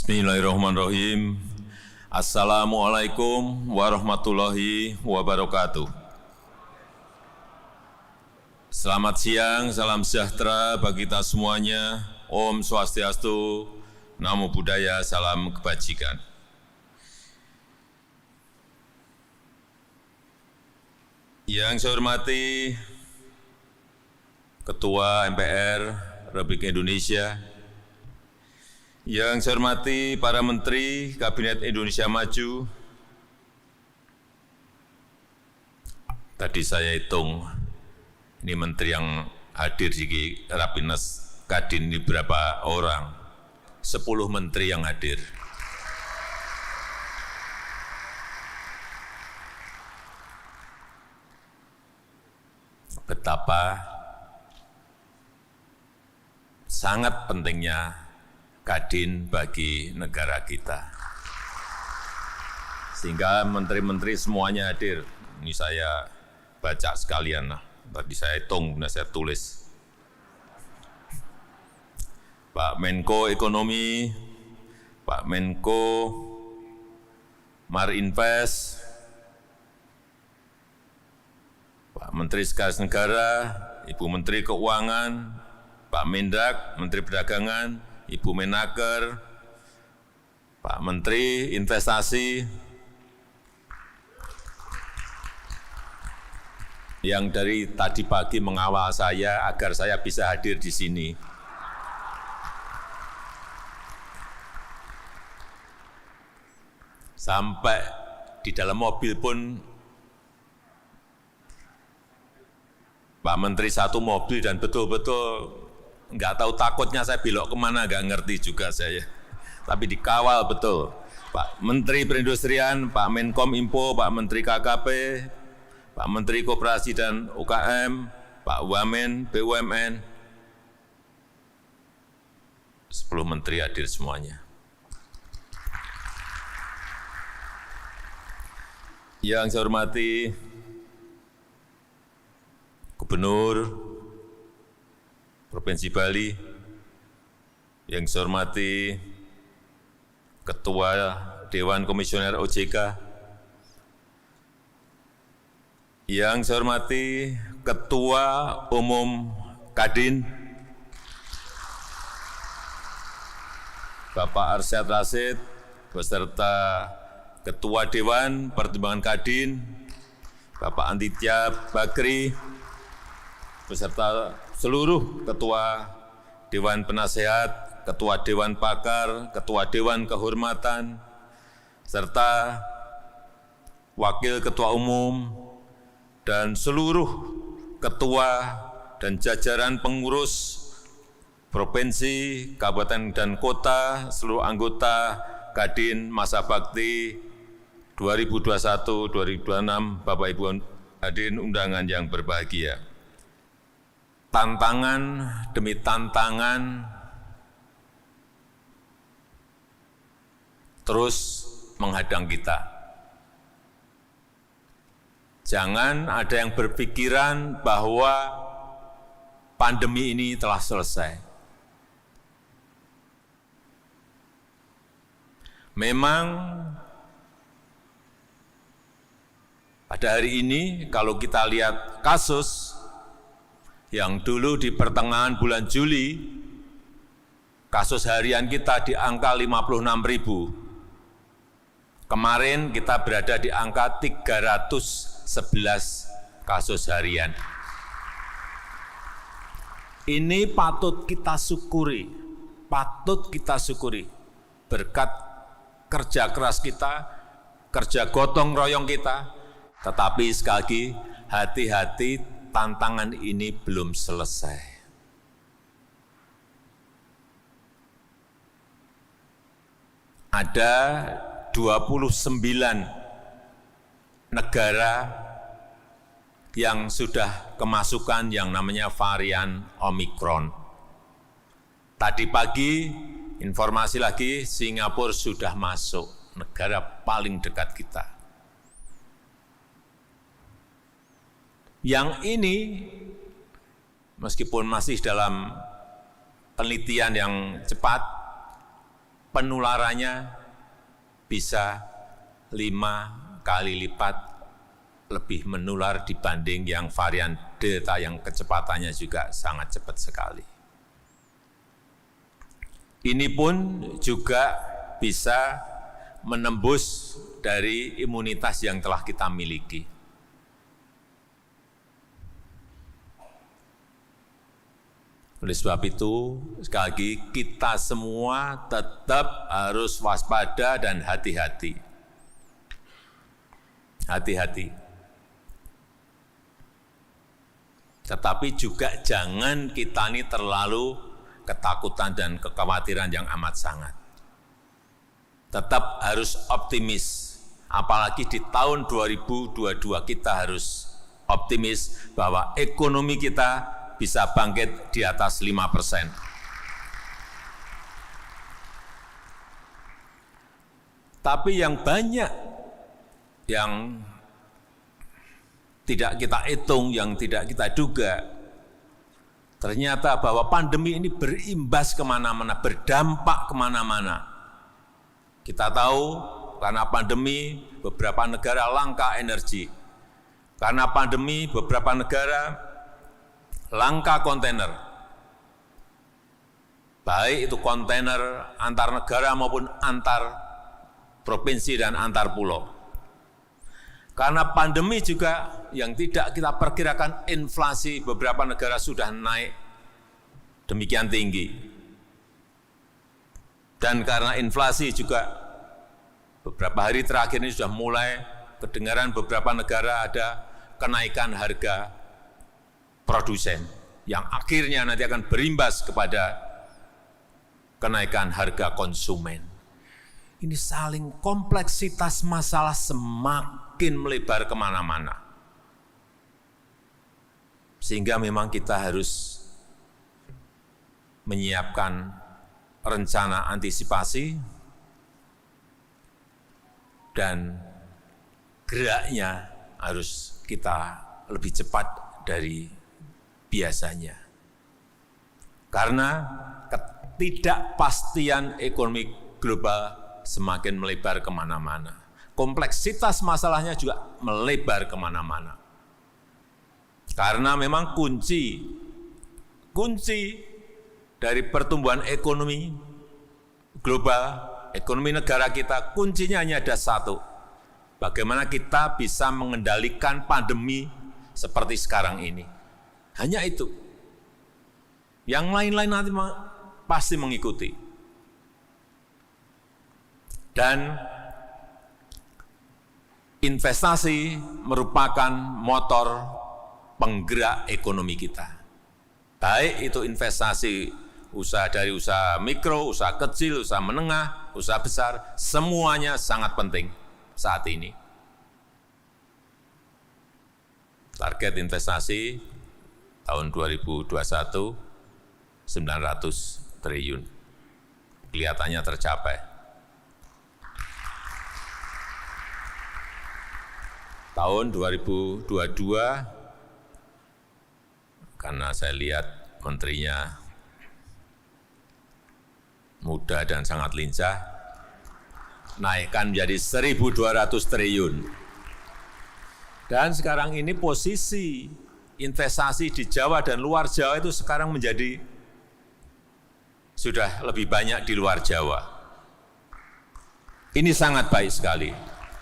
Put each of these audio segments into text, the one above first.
Bismillahirrahmanirrahim. Assalamualaikum warahmatullahi wabarakatuh. Selamat siang, salam sejahtera bagi kita semuanya. Om Swastiastu, Namo Buddhaya, salam kebajikan. Yang saya hormati Ketua MPR Republik Indonesia, yang saya hormati para Menteri Kabinet Indonesia Maju. Tadi saya hitung, ini Menteri yang hadir di Rapimnas Kadin ini berapa orang? 10 Menteri yang hadir. Betapa sangat pentingnya Kadin bagi negara kita. Sehingga menteri-menteri semuanya hadir. Ini saya baca sekalian, tadi saya hitung, saya tulis. Pak Menko Ekonomi, Pak Menko Marinvest, Pak Menteri Sekretaris Negara, Ibu Menteri Keuangan, Pak Mendak, Menteri Perdagangan, Ibu Menaker, Pak Menteri Investasi, yang dari tadi pagi mengawal saya agar saya bisa hadir di sini. Sampai di dalam mobil pun Pak Menteri satu mobil dan betul-betul nggak tahu takutnya saya belok kemana, nggak ngerti juga saya. Tapi dikawal betul. Pak Menteri Perindustrian, Pak Menkom Info, Pak Menteri KKP, Pak Menteri Koperasi dan UKM, Pak Wamen, BUMN, 10 Menteri hadir semuanya. Yang saya hormati Gubernur Provinsi Bali, yang saya hormati Ketua Dewan Komisioner OJK, yang saya hormati Ketua Umum Kadin, Bapak Arsyad Rashid, beserta Ketua Dewan Pertimbangan Kadin, Bapak Antitya Bakri, beserta seluruh Ketua Dewan Penasehat, Ketua Dewan Pakar, Ketua Dewan Kehormatan, serta Wakil Ketua Umum, dan seluruh Ketua dan jajaran pengurus Provinsi, Kabupaten, dan Kota, seluruh anggota Kadin Masa Bakti 2021-2026, Bapak Ibu hadirin undangan yang berbahagia. Tantangan demi tantangan terus menghadang kita. Jangan ada yang berpikiran bahwa pandemi ini telah selesai. Memang pada hari ini kalau kita lihat kasus yang dulu di pertengahan bulan Juli, kasus harian kita di angka 56.000. Kemarin kita berada di angka 311 kasus harian. Ini patut kita syukuri, berkat kerja keras kita, kerja gotong royong kita. Tetapi sekali lagi, hati-hati, tantangan ini belum selesai. Ada 29 negara yang sudah kemasukan yang namanya varian Omikron. Tadi pagi informasi lagi Singapura sudah masuk, negara paling dekat kita. Yang ini meskipun masih dalam penelitian yang cepat, penularannya bisa 5 kali lipat lebih menular dibanding yang varian Delta yang kecepatannya juga sangat cepat sekali. Ini pun juga bisa menembus dari imunitas yang telah kita miliki. Oleh sebab itu, sekali lagi kita semua tetap harus waspada dan hati-hati. Hati-hati. Tetapi juga jangan kita ini terlalu ketakutan dan kekhawatiran yang amat sangat. Tetap harus optimis. Apalagi di tahun 2022 kita harus optimis bahwa ekonomi kita bisa bangkit di atas 5%. Tapi yang banyak yang tidak kita hitung, yang tidak kita duga, ternyata bahwa pandemi ini berimbas kemana-mana, berdampak kemana-mana. Kita tahu karena pandemi beberapa negara langka energi, karena pandemi beberapa negara langka kontainer, baik itu kontainer antar negara maupun antar provinsi dan antar pulau. Karena pandemi juga yang tidak kita perkirakan inflasi beberapa negara sudah naik demikian tinggi. Dan karena inflasi juga beberapa hari terakhir ini sudah mulai kedengaran beberapa negara ada kenaikan harga produsen yang akhirnya nanti akan berimbas kepada kenaikan harga konsumen. Ini saling kompleksitas masalah semakin melebar kemana-mana. Sehingga memang kita harus menyiapkan rencana antisipasi dan geraknya harus kita lebih cepat dari biasanya. Karena ketidakpastian ekonomi global semakin melebar kemana-mana. Kompleksitas masalahnya juga melebar kemana-mana. Karena memang kunci dari pertumbuhan ekonomi global, ekonomi negara kita, kuncinya hanya ada satu. Bagaimana kita bisa mengendalikan pandemi seperti sekarang ini. Hanya itu. Yang lain-lain nanti pasti mengikuti. Dan investasi merupakan motor penggerak ekonomi kita. Baik itu investasi usaha dari usaha mikro, usaha kecil, usaha menengah, usaha besar, semuanya sangat penting saat ini. Target investasi tahun 2021 900 triliun. Kelihatannya tercapai. Tahun 2022, karena saya lihat menterinya muda dan sangat lincah, naikkan menjadi 1.200 triliun. Dan sekarang ini posisi investasi di Jawa dan luar Jawa itu sekarang menjadi sudah lebih banyak di luar Jawa. Ini sangat baik sekali.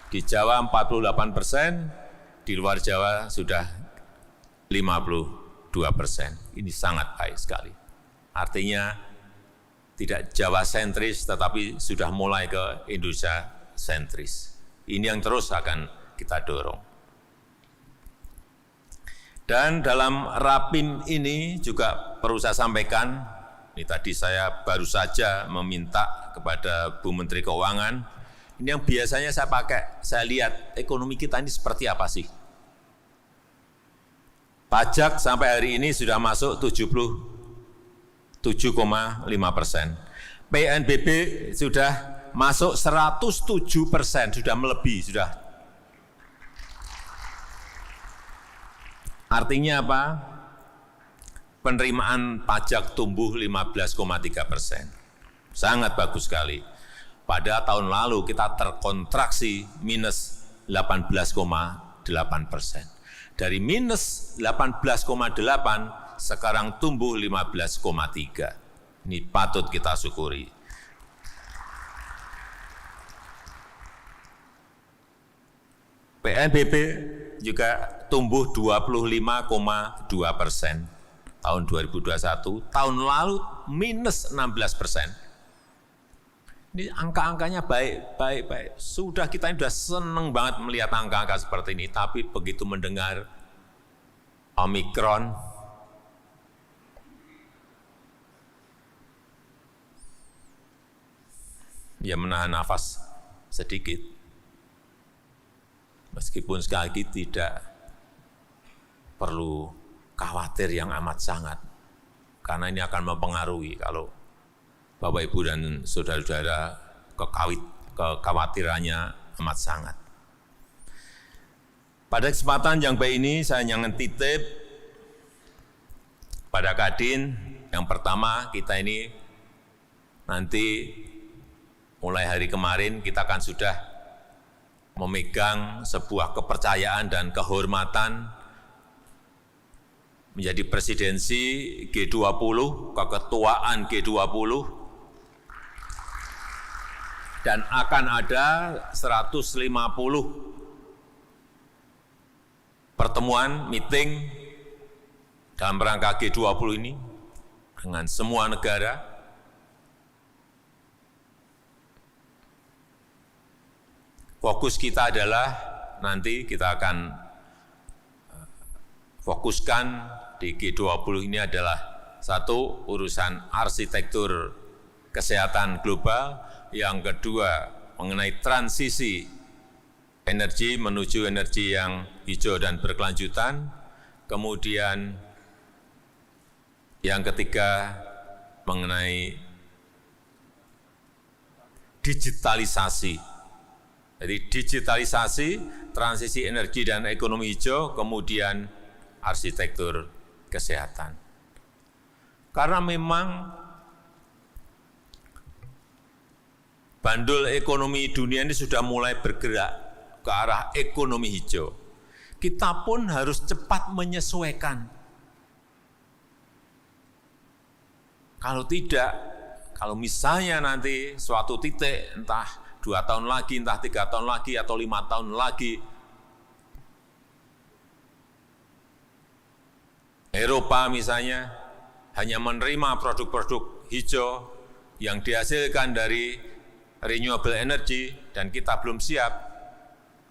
Di Jawa 48%, di luar Jawa sudah 52%. Ini sangat baik sekali. Artinya tidak Jawa sentris, tetapi sudah mulai ke Indonesia sentris. Ini yang terus akan kita dorong. Dan dalam Rapim ini juga perlu saya sampaikan, ini tadi saya baru saja meminta kepada Bu Menteri Keuangan. Ini yang biasanya saya pakai, saya lihat ekonomi kita ini seperti apa sih. Pajak sampai hari ini sudah masuk 77,5%. PNBP sudah masuk 107%, sudah melebihi, sudah. Artinya apa? Penerimaan pajak tumbuh 15,3%. Sangat bagus sekali. Pada tahun lalu kita terkontraksi minus 18,8%. Dari minus 18,8 sekarang tumbuh 15,3. Ini patut kita syukuri. PNBP juga tumbuh 25,2% tahun 2021, tahun lalu minus 16%. Ini angka-angkanya baik. Sudah kita ini sudah senang banget melihat angka-angka seperti ini, tapi begitu mendengar Omikron, ya menahan nafas sedikit. Meskipun sekali lagi tidak perlu khawatir yang amat sangat, karena ini akan mempengaruhi kalau Bapak, Ibu, dan saudara-saudara kekhawatirannya amat sangat. Pada kesempatan yang baik ini, saya ingin titip pada Kadin, yang pertama kita ini nanti mulai hari kemarin kita akan sudah memegang sebuah kepercayaan dan kehormatan menjadi presidensi G20, keketuaan G20, dan akan ada 150 pertemuan, meeting dalam rangka G20 ini dengan semua negara. Fokus kita adalah nanti kita akan fokuskan di G20 ini adalah satu, urusan arsitektur kesehatan global, yang kedua mengenai transisi energi menuju energi yang hijau dan berkelanjutan, kemudian yang ketiga mengenai digitalisasi. Jadi digitalisasi, transisi energi dan ekonomi hijau, kemudian arsitektur kesehatan. Karena memang bandul ekonomi dunia ini sudah mulai bergerak ke arah ekonomi hijau. Kita pun harus cepat menyesuaikan. Kalau tidak, kalau misalnya nanti suatu titik, entah 2 tahun lagi, entah 3 tahun lagi, atau 5 tahun lagi, Eropa misalnya hanya menerima produk-produk hijau yang dihasilkan dari renewable energy dan kita belum siap,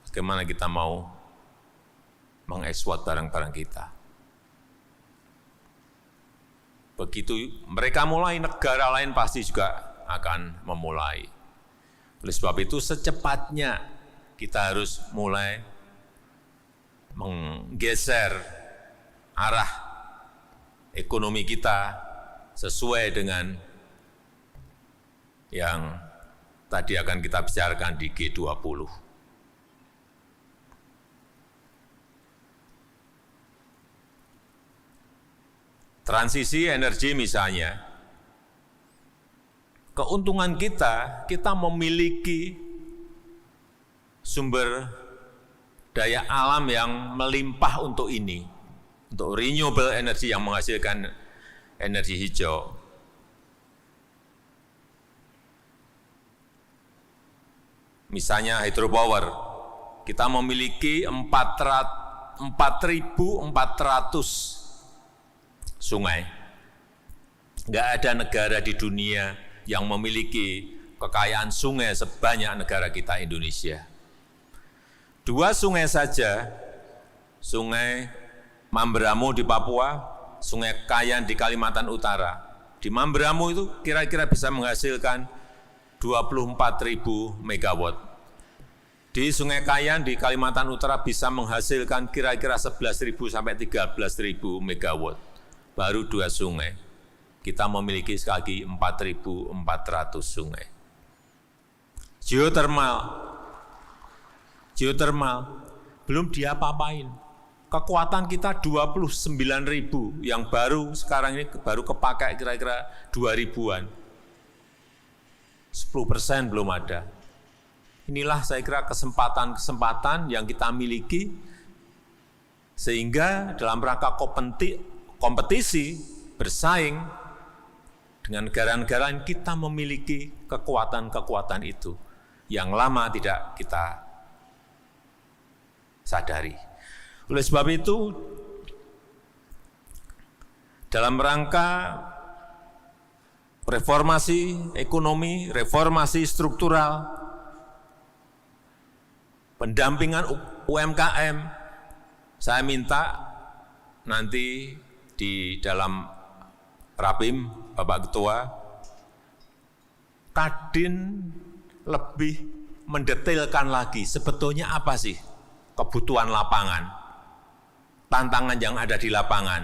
bagaimana kita mau mengekspor barang-barang kita. Begitu mereka mulai, negara lain pasti juga akan memulai. Oleh sebab itu secepatnya kita harus mulai menggeser arah ekonomi kita sesuai dengan yang tadi akan kita bicarakan di G20. Transisi energi misalnya, keuntungan kita memiliki sumber daya alam yang melimpah untuk ini, untuk renewable energy yang menghasilkan energi hijau. Misalnya hydropower, kita memiliki 4.400 sungai. Nggak ada negara di dunia yang memiliki kekayaan sungai sebanyak negara kita Indonesia. 2 sungai saja, Sungai Mamberamo di Papua, Sungai Kayan di Kalimantan Utara. Di Mamberamo itu kira-kira bisa menghasilkan 24.000 megawatt. Di Sungai Kayan di Kalimantan Utara bisa menghasilkan kira-kira 11.000 sampai 13.000 megawatt. Baru 2 sungai. Kita memiliki sekali lagi 4.400 sungai. Geotermal belum diapa-apain. Kekuatan kita 29.000 yang baru sekarang ini baru kepakai kira-kira 2.000-an. 10% belum ada. Inilah saya kira kesempatan-kesempatan yang kita miliki sehingga dalam rangka kompetisi bersaing dengan negara-negara yang kita memiliki kekuatan-kekuatan itu yang lama tidak kita sadari. Oleh sebab itu, dalam rangka reformasi ekonomi, reformasi struktural, pendampingan UMKM, saya minta nanti di dalam Rapim, Bapak Ketua, Kadin lebih mendetailkan lagi sebetulnya apa sih kebutuhan lapangan, tantangan yang ada di lapangan,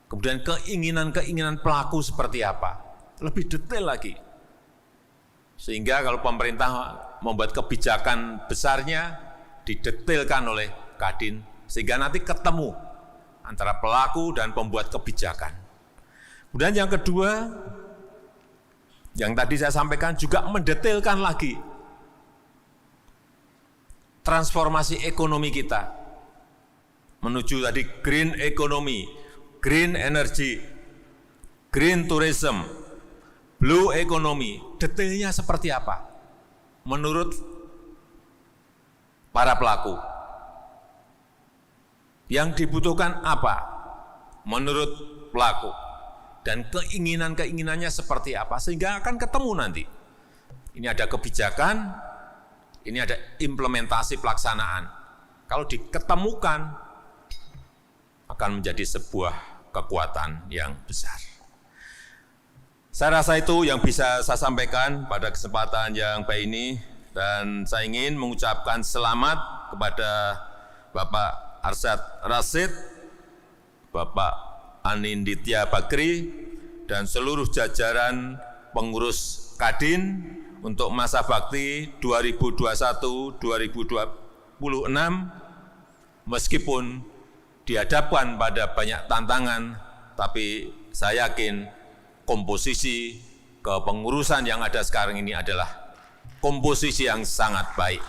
kemudian keinginan-keinginan pelaku seperti apa, lebih detail lagi. Sehingga kalau pemerintah membuat kebijakan besarnya, didetailkan oleh Kadin, sehingga nanti ketemu antara pelaku dan pembuat kebijakan. Kemudian yang kedua, yang tadi saya sampaikan juga mendetailkan lagi transformasi ekonomi kita menuju tadi green economy, green energy, green tourism, blue economy. Detailnya seperti apa menurut para pelaku? Yang dibutuhkan apa menurut pelaku? Dan keinginan-keinginannya seperti apa, sehingga akan ketemu nanti. Ini ada kebijakan, ini ada implementasi pelaksanaan. Kalau diketemukan, akan menjadi sebuah kekuatan yang besar. Saya rasa itu yang bisa saya sampaikan pada kesempatan yang baik ini, dan saya ingin mengucapkan selamat kepada Bapak Arsyad Rashid, Bapak Aninditya Bakri, dan seluruh jajaran pengurus Kadin untuk masa bakti 2021-2026, meskipun dihadapkan pada banyak tantangan, tapi saya yakin komposisi kepengurusan yang ada sekarang ini adalah komposisi yang sangat baik.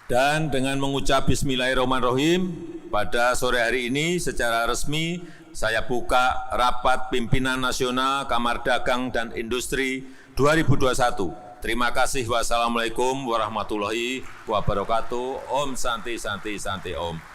Dan dengan mengucap Bismillahirrahmanirrahim, pada sore hari ini secara resmi saya buka rapat pimpinan nasional Kamar Dagang dan Industri 2021. Terima kasih. Wassalamualaikum warahmatullahi wabarakatuh. Om Santi Santi Santi Om.